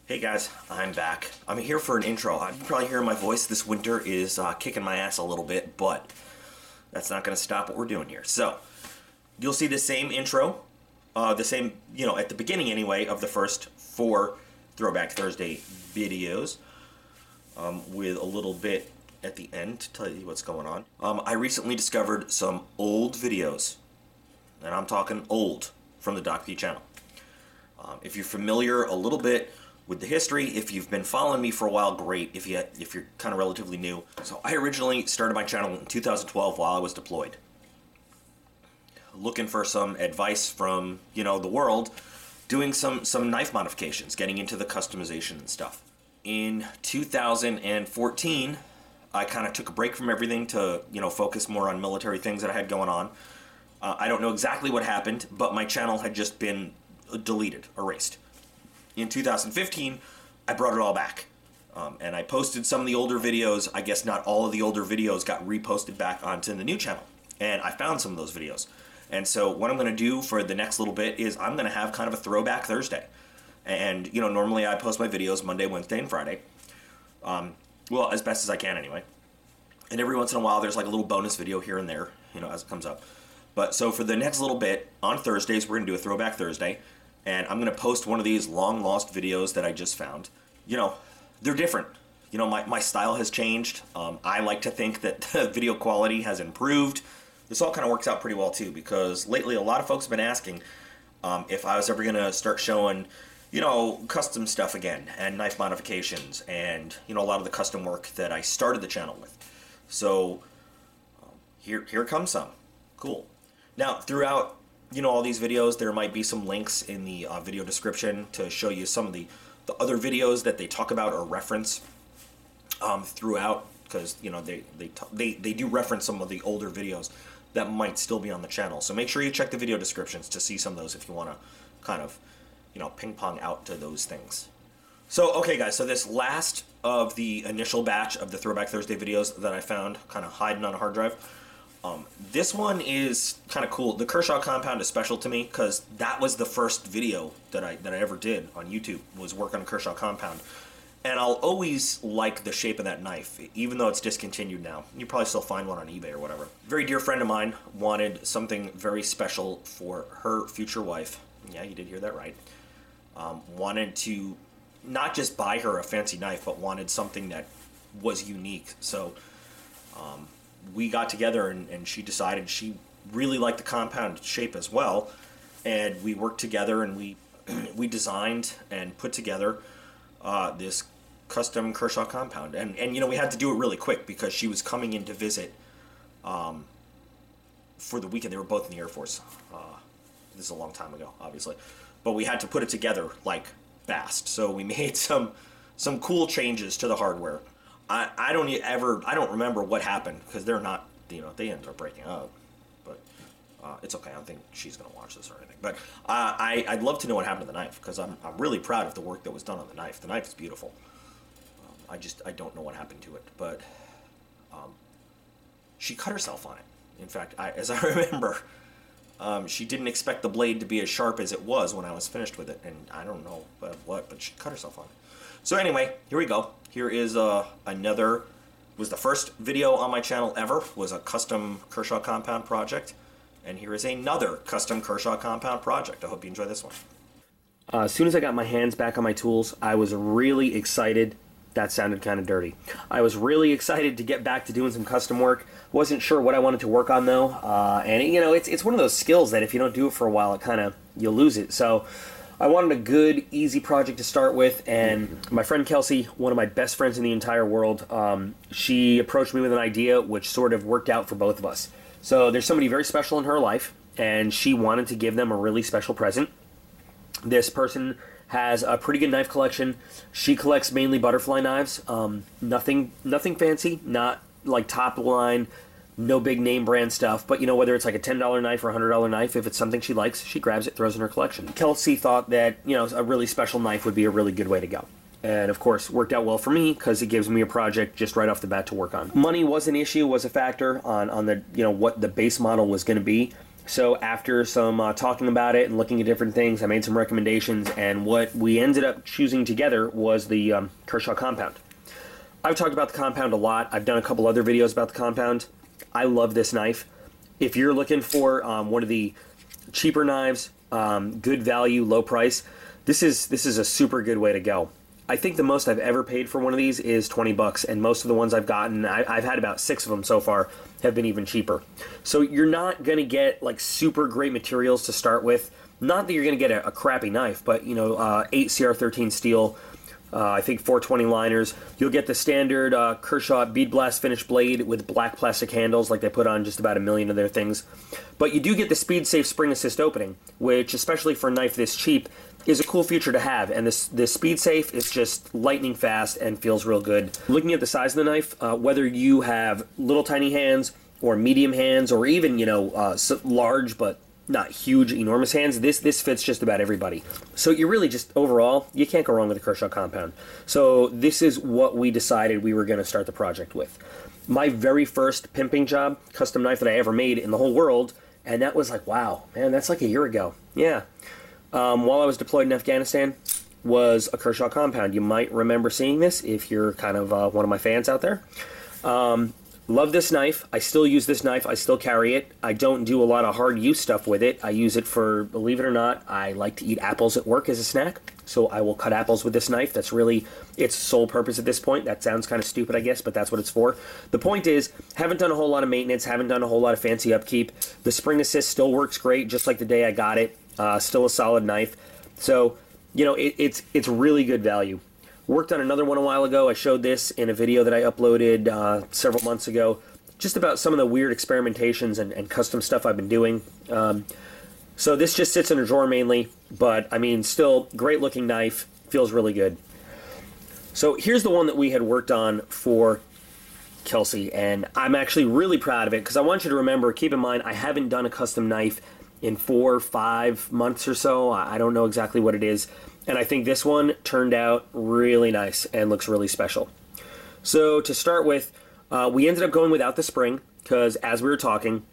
Hey guys, I'm back. I'm here for an intro. I'm probably hearing my voice. This winter is kicking my ass a little bit, but that's not going to stop what we're doing here. So, you'll see the same intro, the same, at the beginning anyway, of the first 4 Throwback Thursday videos, with a little bit at the end to tell you what's going on. I recently discovered some old videos, and I'm talking old, from the DocP channel. If you're familiar a little bit with the history, if you've been following me for a while, great. If you're kind of relatively new. So I originally started my channel in 2012 while I was deployed, looking for some advice from the world, doing some knife modifications, getting into the customization and stuff. In 2014, I kind of took a break from everything to focus more on military things that I had going on. I don't know exactly what happened, but my channel had just been deleted, erased. In 2015, I brought it all back, and I posted some of the older videos. I guess not all of the older videos got reposted back onto the new channel, and I found some of those videos. And so what I'm going to do for the next little bit is I'm going to have kind of a Throwback Thursday. And normally I post my videos Monday, Wednesday, and Friday. Well, as best as I can anyway. And every once in a while there's like a little bonus video here and there, as it comes up. But so for the next little bit, on Thursdays, we're going to do a Throwback Thursday. And I'm going to post one of these long-lost videos that I just found. They're different. My style has changed. I like to think that the video quality has improved. This all kind of works out pretty well, too, because lately a lot of folks have been asking if I was ever going to start showing, custom stuff again, and knife modifications, and, a lot of the custom work that I started the channel with. So, here comes some. Cool. Now, throughout all these videos, there might be some links in the video description to show you some of the other videos that they talk about or reference throughout, because they do reference some of the older videos that might still be on the channel. So make sure you check the video descriptions to see some of those if you want to kind of ping pong out to those things. So okay guys, so this last of the initial batch of the Throwback Thursday videos that I found kind of hiding on a hard drive, this one is kind of cool. The Kershaw compound is special to me because that was the first video that I ever did on YouTube, was work on a Kershaw compound. And I'll always like the shape of that knife, even though it's discontinued now. You probably still find one on eBay or whatever. A very dear friend of mine wanted something very special for her future wife. Yeah, you did hear that right. Wanted to not just buy her a fancy knife, but wanted something that was unique. So we got together and she decided she really liked the compound shape as well. And we worked together and we designed and put together this custom Kershaw compound. And we had to do it really quick because she was coming in to visit for the weekend. They were both in the Air Force. This is a long time ago, obviously. But we had to put it together like fast. So we made some cool changes to the hardware. I don't remember what happened because they're not, they ended up breaking up. But it's okay. I don't think she's going to watch this or anything. But I'd love to know what happened to the knife because I'm really proud of the work that was done on the knife. The knife is beautiful. I don't know what happened to it. But she cut herself on it. In fact, as I remember, she didn't expect the blade to be as sharp as it was when I was finished with it. And I don't know but she cut herself on it. So anyway, here we go. Here is another, was the first video on my channel ever, was a custom Kershaw compound project. And here is another custom Kershaw compound project. I hope you enjoy this one. As soon as I got my hands back on my tools, I was really excited. That sounded kind of dirty. I was really excited to get back to doing some custom work. Wasn't sure what I wanted to work on though. And it's one of those skills that if you don't do it for a while, you'll lose it. So I wanted a good, easy project to start with, and my friend Kelsey, one of my best friends in the entire world, she approached me with an idea which sort of worked out for both of us. So there's somebody very special in her life, and she wanted to give them a really special present. This person has a pretty good knife collection. She collects mainly butterfly knives, nothing fancy, not like top line, no big name brand stuff, but whether it's like a $10 knife or a $100 knife, if it's something she likes, she grabs it, throws it in her collection. Kelsey thought that, a really special knife would be a really good way to go. And of course, worked out well for me because it gives me a project just right off the bat to work on. Money was an issue, was a factor on the, what the base model was going to be. So after some talking about it and looking at different things, I made some recommendations, and what we ended up choosing together was the Kershaw compound. I've talked about the compound a lot. I've done a couple other videos about the compound. I love this knife. If you're looking for one of the cheaper knives, good value, low price, this is a super good way to go. I think the most I've ever paid for one of these is 20 bucks, and most of the ones I've gotten, I've had about 6 of them so far, have been even cheaper. So you're not going to get like super great materials to start with. Not that you're going to get a crappy knife, but 8 CR13 steel, I think 420 liners. You'll get the standard Kershaw bead blast finish blade with black plastic handles like they put on just about a million of their things. But you do get the speed safe spring assist opening, which especially for a knife this cheap is a cool feature to have, and this speed safe is just lightning fast and feels real good. Looking at the size of the knife, whether you have little tiny hands or medium hands or even large but not huge enormous hands, this fits just about everybody. So you really just overall you can't go wrong with the Kershaw compound. So this is what we decided we were going to start the project with. My very first pimping job, custom knife that I ever made in the whole world, and that was like, wow, man, that's like a year ago. Yeah. While I was deployed in Afghanistan, was a Kershaw compound. You might remember seeing this if you're kind of one of my fans out there. Love this knife. I still use this knife. I still carry it. I don't do a lot of hard use stuff with it. I use it for, believe it or not, I like to eat apples at work as a snack. So I will cut apples with this knife. That's really its sole purpose at this point. That sounds kind of stupid, I guess, but that's what it's for. The point is, haven't done a whole lot of maintenance, haven't done a whole lot of fancy upkeep. The spring assist still works great, just like the day I got it. Still a solid knife. So, it's really good value. Worked on another one a while ago. I showed this in a video that I uploaded several months ago, just about some of the weird experimentations and custom stuff I've been doing. So this just sits in a drawer mainly, but I mean, still great looking knife, feels really good. So here's the one that we had worked on for Kelsey, and I'm actually really proud of it because I want you to remember, keep in mind, I haven't done a custom knife in 4 or 5 months or so. I don't know exactly what it is. And I think this one turned out really nice and looks really special. So to start with, we ended up going without the spring because as we were talking,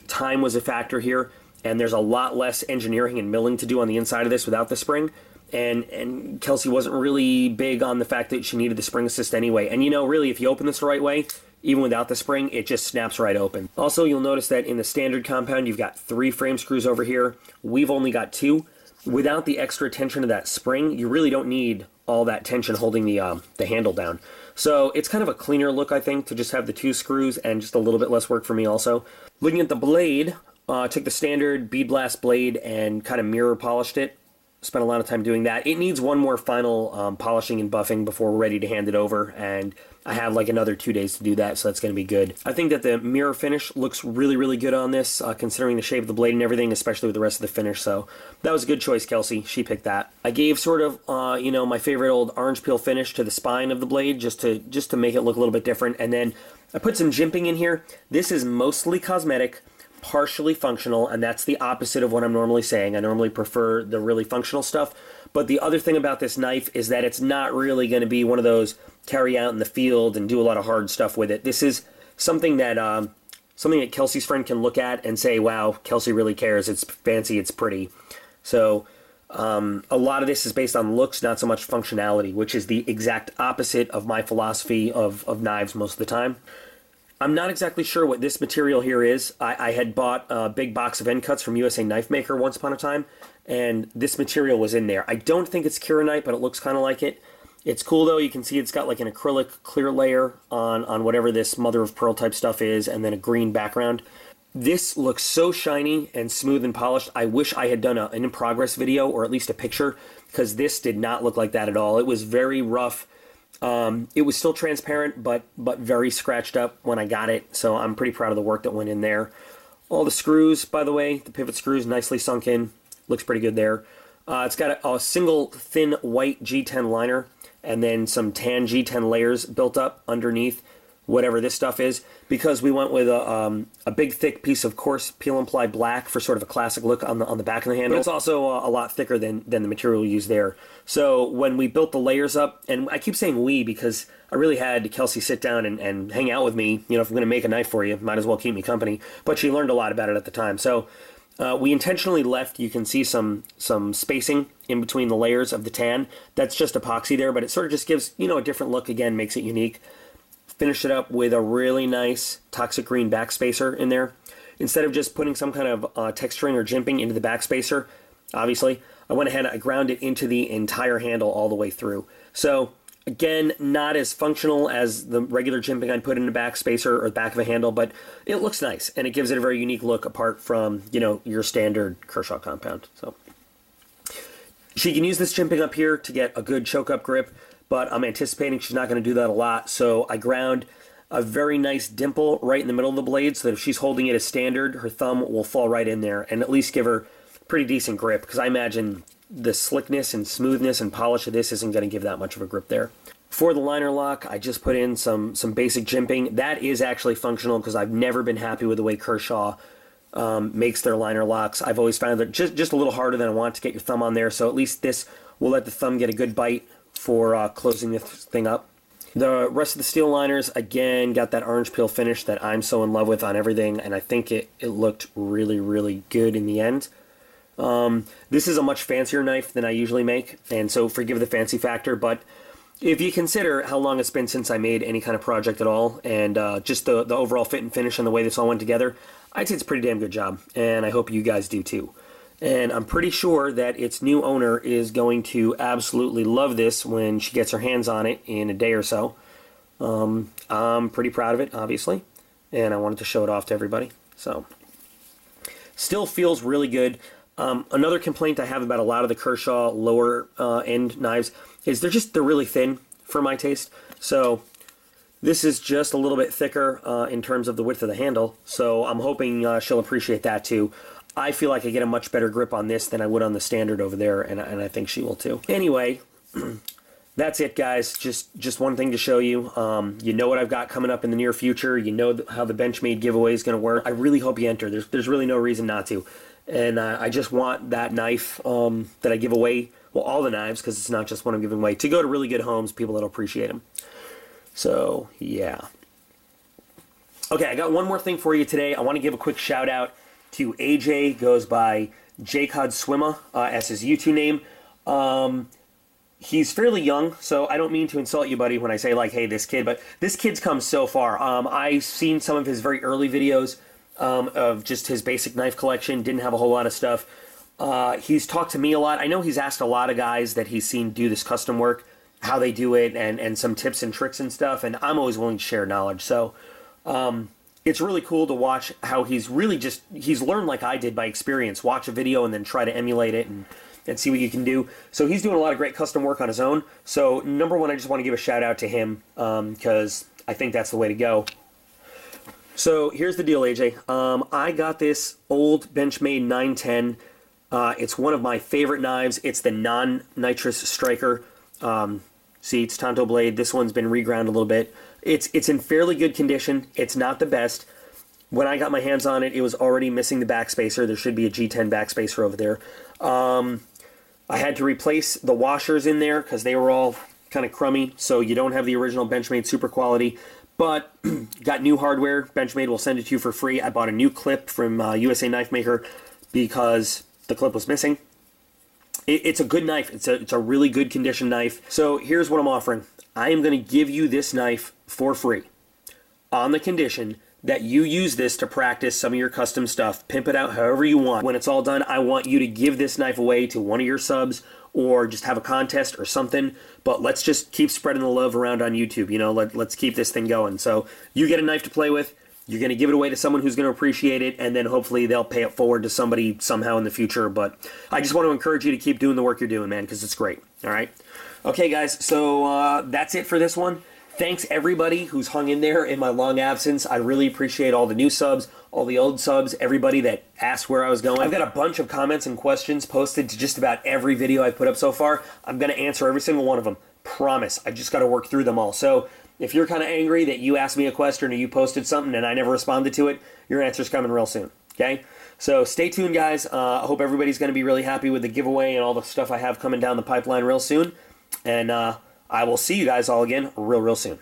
time was a factor here, and there's a lot less engineering and milling to do on the inside of this without the spring. And Kelsey wasn't really big on the fact that she needed the spring assist anyway. And really, if you open this the right way, even without the spring, it just snaps right open. Also, you'll notice that in the standard compound, you've got 3 frame screws over here. We've only got 2. Without the extra tension of that spring, you really don't need all that tension holding the handle down. So it's kind of a cleaner look, I think, to just have the 2 screws and just a little bit less work for me also. Looking at the blade, took the standard bead blast blade and kind of mirror polished it. Spent a lot of time doing that. It needs one more final polishing and buffing before we're ready to hand it over, and I have like another 2 days to do that, so that's going to be good. I think that the mirror finish looks really, really good on this, considering the shape of the blade and everything, especially with the rest of the finish, so that was a good choice, Kelsey. She picked that. I gave sort of, my favorite old orange peel finish to the spine of the blade, just to make it look a little bit different, and then I put some jimping in here. This is mostly cosmetic, partially functional, and that's the opposite of what I'm normally saying. I normally prefer the really functional stuff, but the other thing about this knife is that it's not really going to be one of those carry out in the field and do a lot of hard stuff with it. This is something that Kelsey's friend can look at and say, wow, Kelsey really cares, it's fancy, it's pretty. So a lot of this is based on looks, not so much functionality, which is the exact opposite of my philosophy of knives most of the time. I'm not exactly sure what this material here is. I had bought a big box of end cuts from USA Knife Maker once upon a time, and this material was in there. I don't think it's Kieranite, but it looks kind of like it. It's cool though. You can see it's got like an acrylic clear layer on whatever this mother of pearl type stuff is, and then a green background. This looks so shiny and smooth and polished. I wish I had done an in progress video or at least a picture, because this did not look like that at all. It was very rough. It was still transparent, but very scratched up when I got it, so I'm pretty proud of the work that went in there. All the screws, by the way, the pivot screws nicely sunk in. Looks pretty good there. It's got a single thin white G10 liner and then some tan G10 layers built up underneath whatever this stuff is, because we went with a big thick piece of coarse peel and ply black for sort of a classic look on the back of the handle. But it's also a lot thicker than the material we used there. So when we built the layers up, and I keep saying we because I really had Kelsey sit down and hang out with me. If I'm going to make a knife for you, might as well keep me company. But she learned a lot about it at the time. So We intentionally left, you can see some spacing in between the layers of the tan. That's just epoxy there, but it sort of just gives, a different look. Again, makes it unique. Finished it up with a really nice toxic green backspacer in there. Instead of just putting some kind of texturing or jimping into the backspacer, obviously, I went ahead and I ground it into the entire handle all the way through. So, again, not as functional as the regular jimping I'd put in the backspacer or the back of a handle, but it looks nice, and it gives it a very unique look apart from, your standard Kershaw compound. So, she can use this jimping up here to get a good choke-up grip, but I'm anticipating she's not going to do that a lot, so I ground a very nice dimple right in the middle of the blade so that if she's holding it as standard, her thumb will fall right in there and at least give her pretty decent grip, because I imagine the slickness and smoothness and polish of this isn't going to give that much of a grip there. For the liner lock, I just put in some basic jimping. That is actually functional because I've never been happy with the way Kershaw makes their liner locks. I've always found that just a little harder than I want to get your thumb on there, so at least this will let the thumb get a good bite for closing this thing up. The rest of the steel liners, again, got that orange peel finish that I'm so in love with on everything, and I think it looked really, really good in the end. This is a much fancier knife than I usually make, and so forgive the fancy factor, but if you consider how long it's been since I made any kind of project at all, and just the overall fit and finish and the way this all went together, I'd say it's a pretty damn good job, and I hope you guys do too. And I'm pretty sure that its new owner is going to absolutely love this when she gets her hands on it in a day or so. I'm pretty proud of it, obviously, and I wanted to show it off to everybody. So, still feels really good. Another complaint I have about a lot of the Kershaw lower end knives is they're really thin for my taste. So this is just a little bit thicker in terms of the width of the handle. So I'm hoping she'll appreciate that too. I feel like I get a much better grip on this than I would on the standard over there, and I think she will too. Anyway, that's it, guys. Just one thing to show you. You know what I've got coming up in the near future. You know how the Benchmade giveaway is going to work. I really hope you enter. There's really no reason not to. And I just want that knife that I give away, well, all the knives, because it's not just one I'm giving away, to go to really good homes, people that'll appreciate them. So, yeah. Okay, I got one more thing for you today. I want to give a quick shout out to AJ, goes by Jacod Swimma as his YouTube name. He's fairly young, so I don't mean to insult you, buddy, when I say, like, hey, this kid, but this kid's come so far. I've seen some of his very early videos of just his basic knife collection, didn't have a whole lot of stuff. He's talked to me a lot. I know he's asked a lot of guys that he's seen do this custom work, how they do it, and some tips and tricks and stuff, and I'm always willing to share knowledge. So, it's really cool to watch how he's learned like I did by experience. Watch a video and then try to emulate it and see what you can do. So he's doing a lot of great custom work on his own. So number one, I just want to give a shout out to him because I think that's the way to go. So here's the deal, AJ. I got this old Benchmade 910. It's one of my favorite knives. It's the non-nitrous striker. See, it's Tanto blade. This one's been reground a little bit. It's in fairly good condition. It's not the best. When I got my hands on it, it was already missing the backspacer. There should be a G10 backspacer over there. I had to replace the washers in there because they were all kind of crummy, so you don't have the original Benchmade super quality. But got new hardware. Benchmade will send it to you for free. I bought a new clip from USA Knife Maker because the clip was missing. It's a good knife. It's a really good condition knife. So here's what I'm offering. I am going to give you this knife for free on the condition that you use this to practice some of your custom stuff. Pimp it out however you want. When it's all done, I want you to give this knife away to one of your subs or just have a contest or something. But let's just keep spreading the love around on YouTube. You know, let's keep this thing going. So you get a knife to play with. You're going to give it away to someone who's going to appreciate it, and then hopefully they'll pay it forward to somebody somehow in the future. But I just want to encourage you to keep doing the work you're doing, man, because it's great. All right? Okay, guys, so that's it for this one. Thanks, everybody who's hung in there in my long absence. I really appreciate all the new subs, all the old subs, everybody that asked where I was going. I've got a bunch of comments and questions posted to just about every video I've put up so far. I'm going to answer every single one of them. Promise. I just got to work through them all. So if you're kind of angry that you asked me a question or you posted something and I never responded to it, your answer's coming real soon, okay? So stay tuned, guys. I hope everybody's going to be really happy with the giveaway and all the stuff I have coming down the pipeline real soon. And I will see you guys all again real soon.